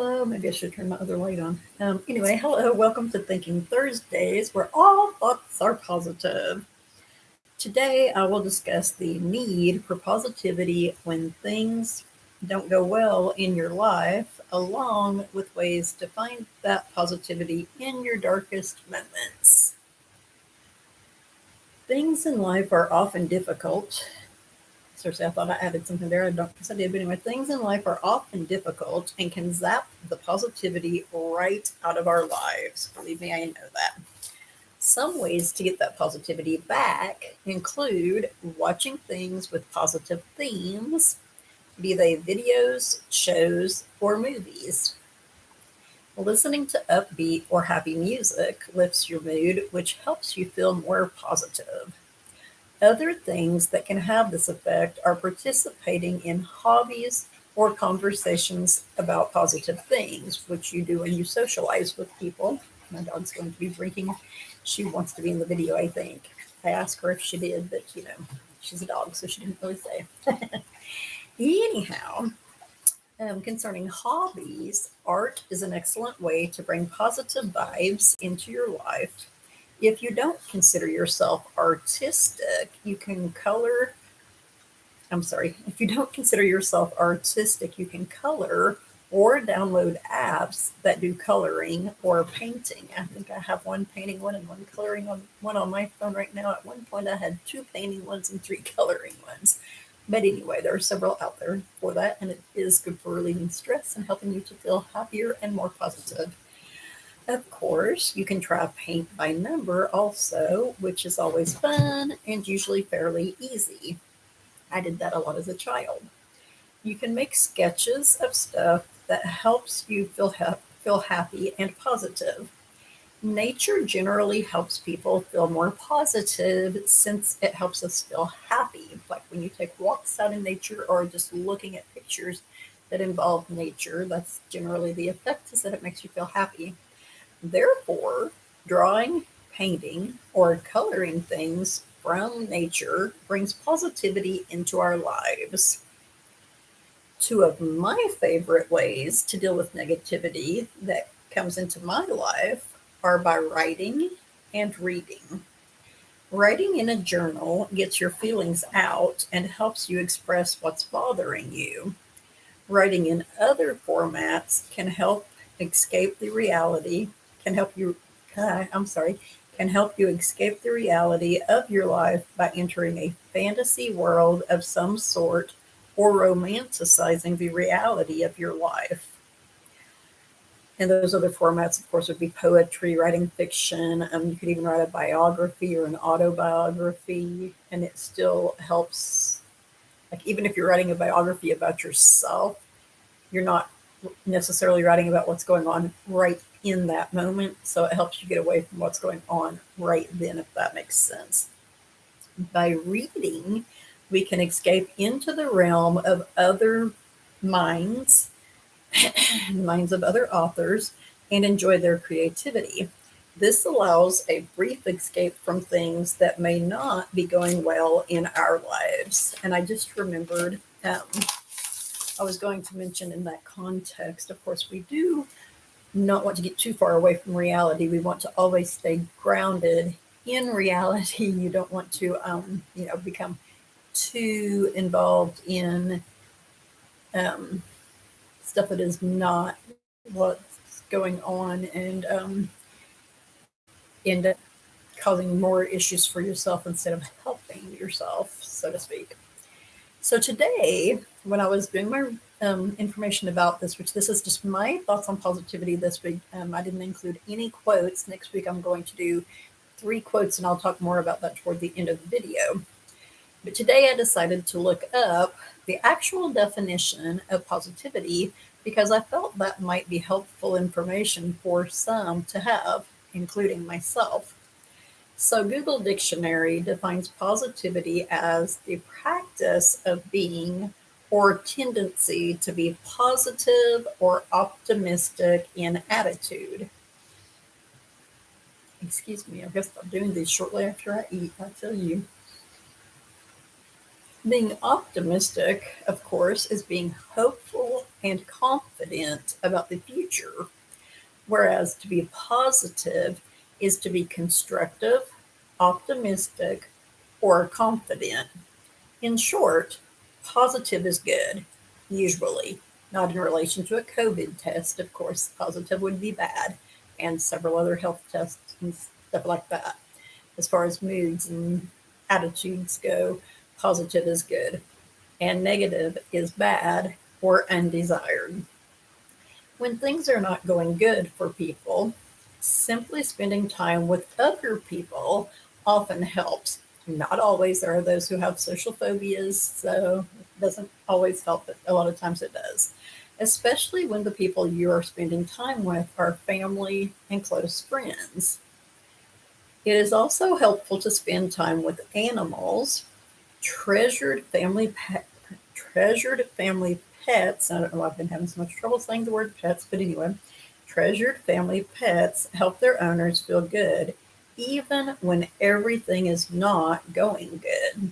Hello, maybe I should turn my other light on. Anyway, hello, welcome to Thinking Thursdays, where all thoughts are positive. Today, I will discuss the need for positivity when things don't go well in your life, along with ways to find that positivity in your darkest moments. Things in life are often difficult. Seriously, I thought I added something there. I don't guess I did. But anyway, things in life are often difficult and can zap the positivity right out of our lives. Believe me, I know that. Some ways to get that positivity back include watching things with positive themes, be they videos, shows, or movies. Listening to upbeat or happy music lifts your mood, which helps you feel more positive. Other things that can have this effect are participating in hobbies or conversations about positive things, which you do when you socialize with people. My dog's going to be drinking. She wants to be in the video, I think. I asked her if she did, but she's a dog, so she didn't really say. Anyhow, concerning hobbies, art is an excellent way to bring positive vibes into your life. If you don't consider yourself artistic, you can color. I'm sorry, if you don't consider yourself artistic, you can color or download apps that do coloring or painting. I think I have one painting one and one coloring one on my phone right now. At one point, I had two painting ones and three coloring ones. But anyway, there are several out there for that, and it is good for relieving stress and helping you to feel happier and more positive. Of course, you can try paint by number also, which is always fun and usually fairly easy. I did that a lot as a child. You can make sketches of stuff that helps you feel happy and positive. Nature generally helps people feel more positive since it helps us feel happy. Like when you take walks out in nature or just looking at pictures that involve nature, that's generally the effect is that it makes you feel happy. Therefore, drawing, painting, or coloring things from nature brings positivity into our lives. Two of my favorite ways to deal with negativity that comes into my life are by writing and reading. Writing in a journal gets your feelings out and helps you express what's bothering you. Writing in other formats can help escape the reality, can help you, I'm sorry, can help you escape the reality of your life by entering a fantasy world of some sort or romanticizing the reality of your life. And those other formats, of course, would be poetry, writing fiction. You could even write a biography or an autobiography, and it still helps. Like, even if you're writing a biography about yourself, you're not necessarily writing about what's going on right in that moment. So it helps you get away from what's going on right then, if that makes sense. By reading, we can escape into the realm of other minds, minds of other authors, and enjoy their creativity. This allows a brief escape from things that may not be going well in our lives. And I just remembered I was going to mention in that context, of course, we do not want to get too far away from reality. We want to always stay grounded in reality. You don't want to, become too involved in stuff that is not what's going on and end up causing more issues for yourself instead of helping yourself, so to speak. So today, when I was doing my information about this, which this is just my thoughts on positivity this week, I didn't include any quotes. Next week, I'm going to do 3 quotes, and I'll talk more about that toward the end of the video. But today, I decided to look up the actual definition of positivity because I felt that might be helpful information for some to have, including myself. So, Google Dictionary defines positivity as the practice of being or tendency to be positive or optimistic in attitude. Excuse me, I guess I'm doing these shortly after I eat, I tell you. Being optimistic, of course, is being hopeful and confident about the future, whereas to be positive is to be constructive, optimistic, or confident. In short, positive is good, usually. Not in relation to a COVID test, of course, positive would be bad, and several other health tests and stuff like that. As far as moods and attitudes go, positive is good, and negative is bad or undesired. When things are not going good for people, simply spending time with other people often helps. Not always. There are those who have social phobias, so it doesn't always help, but a lot of times it does. Especially when the people you are spending time with are family and close friends. It is also helpful to spend time with animals, treasured family pet, treasured family pets. I don't know why I've been having so much trouble saying the word pets, but anyway, treasured family pets help their owners feel good, even when everything is not going good.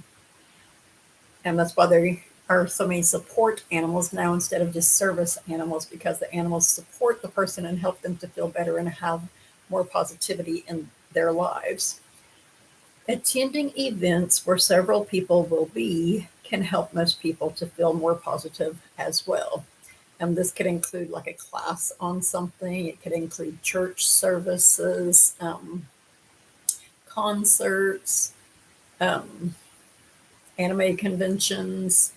And that's why there are so many support animals now instead of just service animals, because the animals support the person and help them to feel better and have more positivity in their lives. Attending events where several people will be can help most people to feel more positive as well. And this could include like a class on something, it could include church services, concerts, um, anime conventions,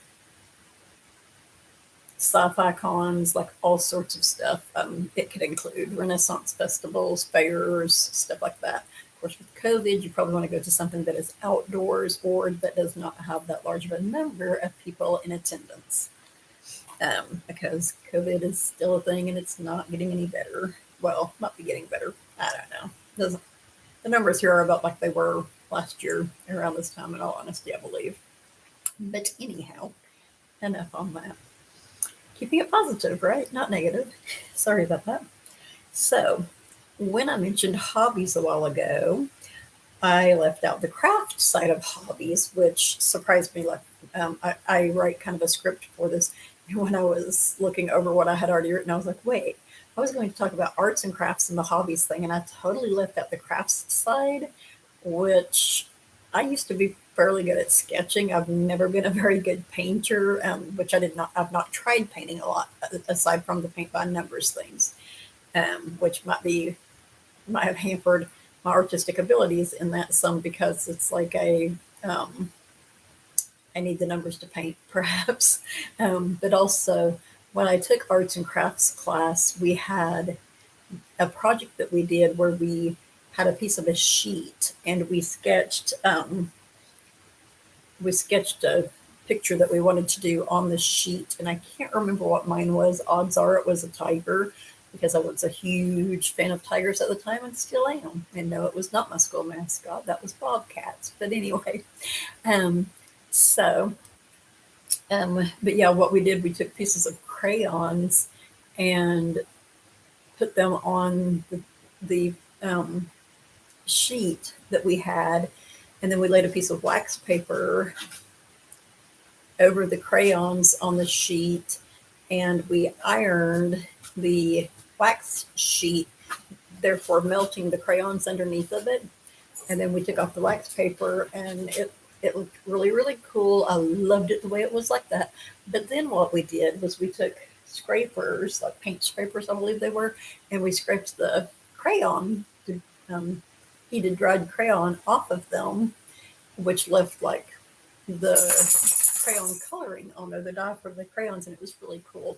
sci-fi cons, like all sorts of stuff. It could include Renaissance festivals, fairs, stuff like that. Of course, with COVID, you probably want to go to something that is outdoors or that does not have that large of a number of people in attendance, because COVID is still a thing and it's not getting any better. Well, might be getting better. I don't know. Doesn't, the numbers here are about like they were last year around this time, in all honesty, I believe. But anyhow, enough on that. Keeping it positive, right? Not negative. Sorry about that. So, when I mentioned hobbies a while ago, I left out the craft side of hobbies, which surprised me. Like, I write kind of a script for this. And when I was looking over what I had already written, I was like, wait, I was going to talk about arts and crafts and the hobbies thing, and I totally left out the crafts side, which I used to be fairly good at sketching. I've never been a very good painter, which I've not tried painting a lot aside from the paint by numbers things, which might have hampered my artistic abilities in that some, because it's like um, I need the numbers to paint, perhaps. But also, when I took arts and crafts class, we had a project that we did where we had a piece of a sheet and we sketched a picture that we wanted to do on the sheet, and I can't remember what mine was. Odds are it was a tiger, because I was a huge fan of tigers at the time and still am. And no, it was not my school mascot. That was bobcats. But anyway, um, so but yeah, what we did, we took pieces of crayons and put them on the sheet that we had, and then we laid a piece of wax paper over the crayons on the sheet, and we ironed the wax sheet, therefore melting the crayons underneath of it. And then we took off the wax paper, and it looked really, really cool. I loved it the way it was like that. But then what we did was we took scrapers, like paint scrapers, I believe they were, and we scraped the crayon, the um, heated dried crayon off of them, which left like the crayon coloring on there, the dye for the crayons, and it was really cool.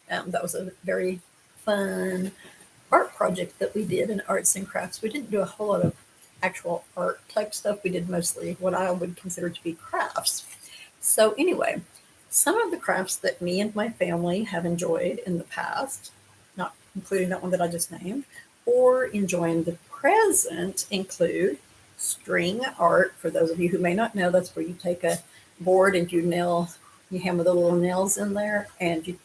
That was a very fun art project that we did in arts and crafts. We didn't do a whole lot of actual art type stuff. We did mostly what I would consider to be crafts. So, anyway, some of the crafts that me and my family have enjoyed in the past, not including that one that I just named, or enjoy in the present, include string art. For those of you who may not know, that's where you take a board and you hammer the little nails in there, and you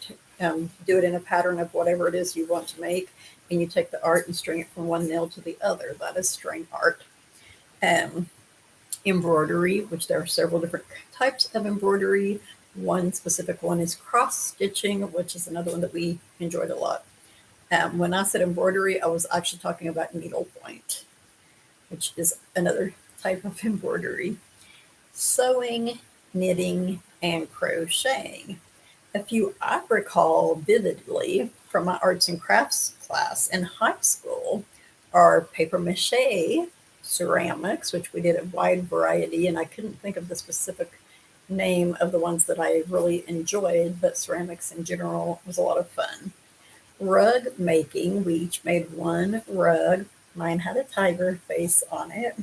do it in a pattern of whatever it is you want to make, and you take the art and string it from one nail to the other. That is string art. Um, embroidery, which there are several different types of embroidery. One specific one is cross stitching, which is another one that we enjoyed a lot. When I said embroidery, I was actually talking about needlepoint, which is another type of embroidery. Sewing, knitting, and crocheting. A few I recall vividly from my arts and crafts class in high school are paper mache, ceramics, which we did a wide variety, and I couldn't think of the specific name of the ones that I really enjoyed, but ceramics in general was a lot of fun. Rug making, we each made one rug. Mine had a tiger face on it.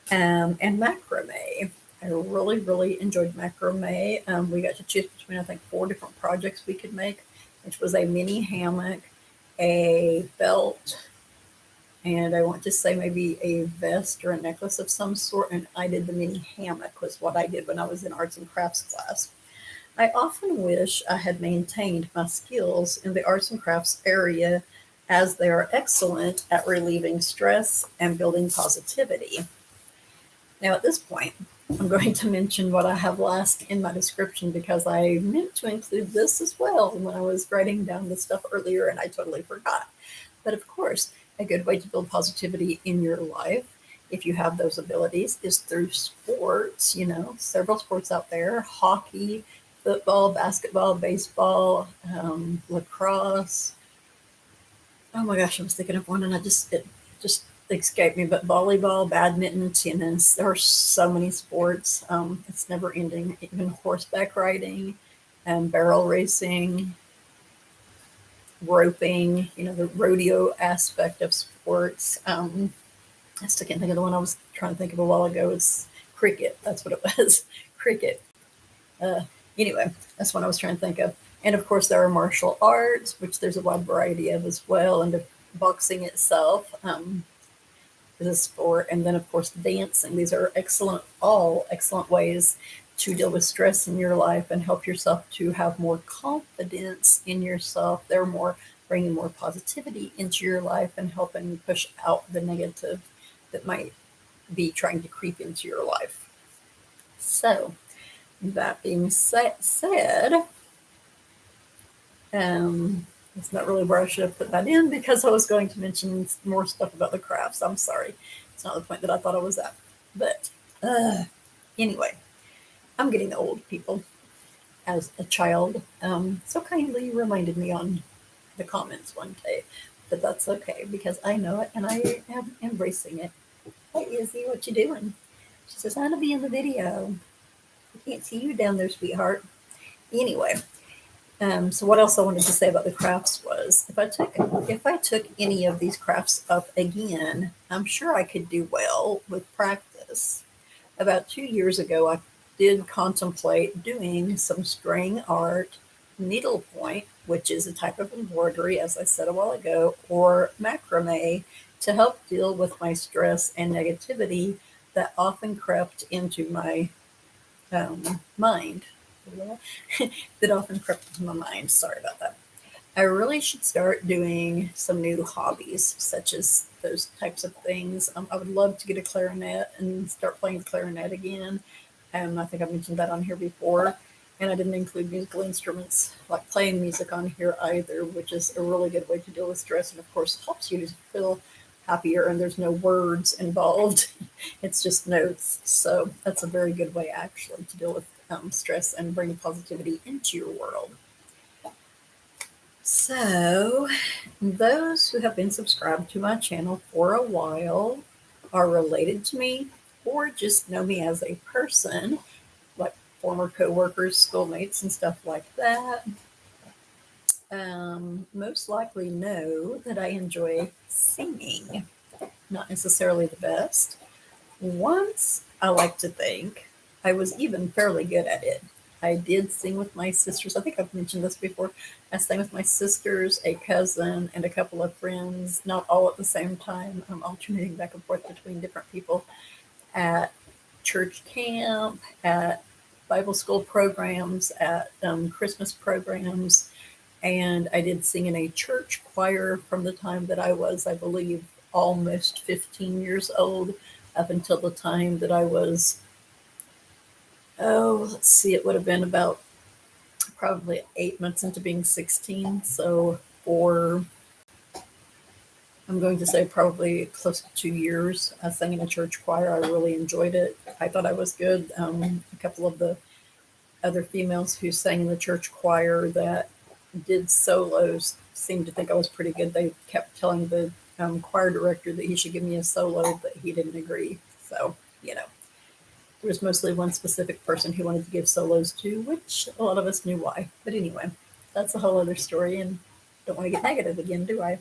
And macrame. I really, really enjoyed macrame. We got to choose between, I think, 4 different projects we could make, which was a mini hammock, a belt, and I want to say maybe a vest or a necklace of some sort. And I did the mini hammock, was what I did when I was in arts and crafts class. I often wish I had maintained my skills in the arts and crafts area, as they are excellent at relieving stress and building positivity. Now, at this point, I'm going to mention what I have last in my description, because I meant to include this as well when I was writing down the stuff earlier and I totally forgot. But of course, a good way to build positivity in your life, if you have those abilities, is through sports. Several sports out there: hockey, football, basketball, baseball, lacrosse. Oh my gosh, I was thinking of one and it just escaped me. But volleyball, badminton, tennis. There are so many sports. It's never ending. Even horseback riding, barrel racing, roping. The rodeo aspect of sports. I still can't think of the one I was trying to think of a while ago. It's cricket. That's what it was. Cricket. Uh, anyway, that's what I was trying to think of. And of course, there are martial arts, which there's a wide variety of as well. And boxing itself is a sport. And then, of course, dancing. These are all excellent ways to deal with stress in your life and help yourself to have more confidence in yourself. They're bringing more positivity into your life and helping push out the negative that might be trying to creep into your life. So, that being said, that's not really where I should have put that in, because I was going to mention more stuff about the crafts. I'm sorry. It's not the point that I thought I was at. But anyway, I'm getting old, people. As a child, so kindly reminded me on the comments one day. But that's okay, because I know it and I am embracing it. Hey, Izzy, what you doing? She says, I'm going to be in the video. I can't see you down there, sweetheart. Anyway, so what else I wanted to say about the crafts was, if I took any of these crafts up again, I'm sure I could do well with practice. About 2 years ago, I did contemplate doing some string art, needlepoint, which is a type of embroidery, as I said a while ago, or macrame, to help deal with my stress and negativity that often crept into my mind. That often crept into my mind. Sorry about that. I really should start doing some new hobbies, such as those types of things. I would love to get a clarinet and start playing the clarinet again. I think I mentioned that on here before. And I didn't include musical instruments, like playing music, on here either, which is a really good way to deal with stress, and of course helps you to feel happier, and there's no words involved. It's just notes. So that's a very good way, actually, to deal with stress and bring positivity into your world. So those who have been subscribed to my channel for a while, are related to me, or just know me as a person, like former coworkers, schoolmates, and stuff like that, most likely know that I enjoy singing. Not necessarily the best. Once, I like to think, I was even fairly good at it. I did sing with my sisters. I think I've mentioned this before. I sang with my sisters, a cousin, and a couple of friends, not all at the same time. I'm alternating back and forth between different people, at church camp, at Bible school programs, at Christmas programs. And I did sing in a church choir from the time that I was, I believe, almost 15 years old up until the time that I was, oh, let's see, it would have been about probably 8 months into being 16. So for, I'm going to say probably close to 2 years, I sang in a church choir. I really enjoyed it. I thought I was good. A couple of the other females who sang in the church choir that did solos seemed to think I was pretty good. They kept telling the choir director that he should give me a solo, but he didn't agree. So, there was mostly one specific person who wanted to give solos to, which a lot of us knew why. But anyway, that's a whole other story, and don't want to get negative again, do I?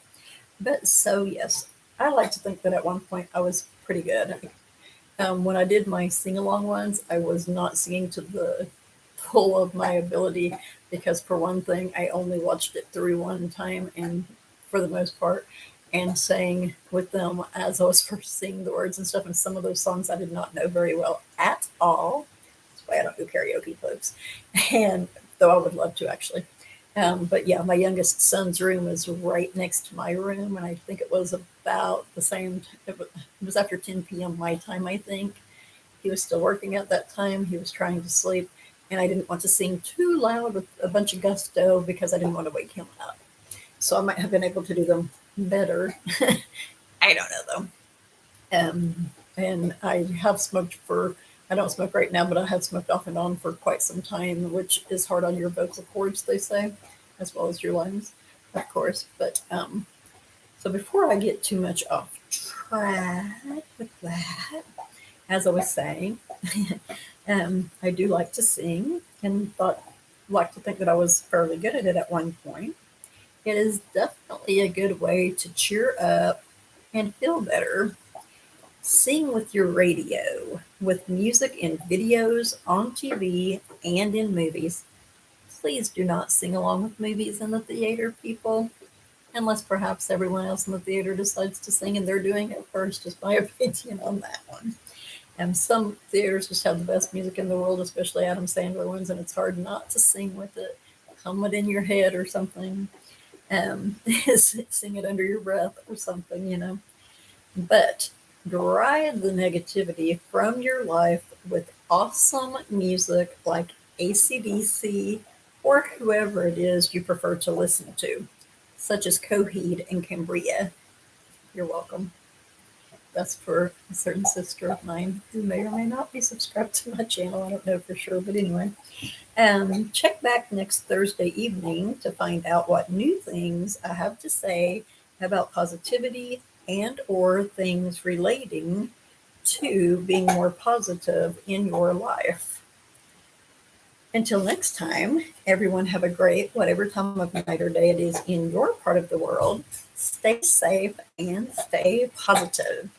But so, yes, I like to think that at one point I was pretty good. When I did my sing along ones, I was not singing to the full of my ability because, for one thing, I only watched it through one time and for the most part, and sang with them as I was first singing the words and stuff. And some of those songs I did not know very well at all. That's why I don't do karaoke, folks. And though I would love to actually. But yeah, my youngest son's room is right next to my room, and I think it was about the same. It was after 10 p.m. my time, I think. He was still working at that time. He was trying to sleep, and I didn't want to sing too loud with a bunch of gusto because I didn't want to wake him up. So I might have been able to do them better. I don't know though. And I have smoked for. I don't smoke right now, but I have smoked off and on for quite some time, which is hard on your vocal cords, they say, as well as your lungs, of course. But so before I get too much off track with that, as I was saying, I do like to sing and like to think that I was fairly good at it at one point. It is definitely a good way to cheer up and feel better. Sing with your radio, with music in videos, on TV, and in movies. Please do not sing along with movies in the theater, people, unless perhaps everyone else in the theater decides to sing and they're doing it first, is my opinion on that one. And some theaters just have the best music in the world, especially Adam Sandler ones, and it's hard not to sing with it. Hum it in your head or something. Sing it under your breath or something. But drive the negativity from your life with awesome music like AC/DC or whoever it is you prefer to listen to, such as Coheed and Cambria. You're welcome. That's for a certain sister of mine who may or may not be subscribed to my channel. I don't know for sure, but anyway. Check back next Thursday evening to find out what new things I have to say about positivity and or things relating to being more positive in your life. Until next time, everyone have a great, whatever time of night or day it is in your part of the world. Stay safe and stay positive.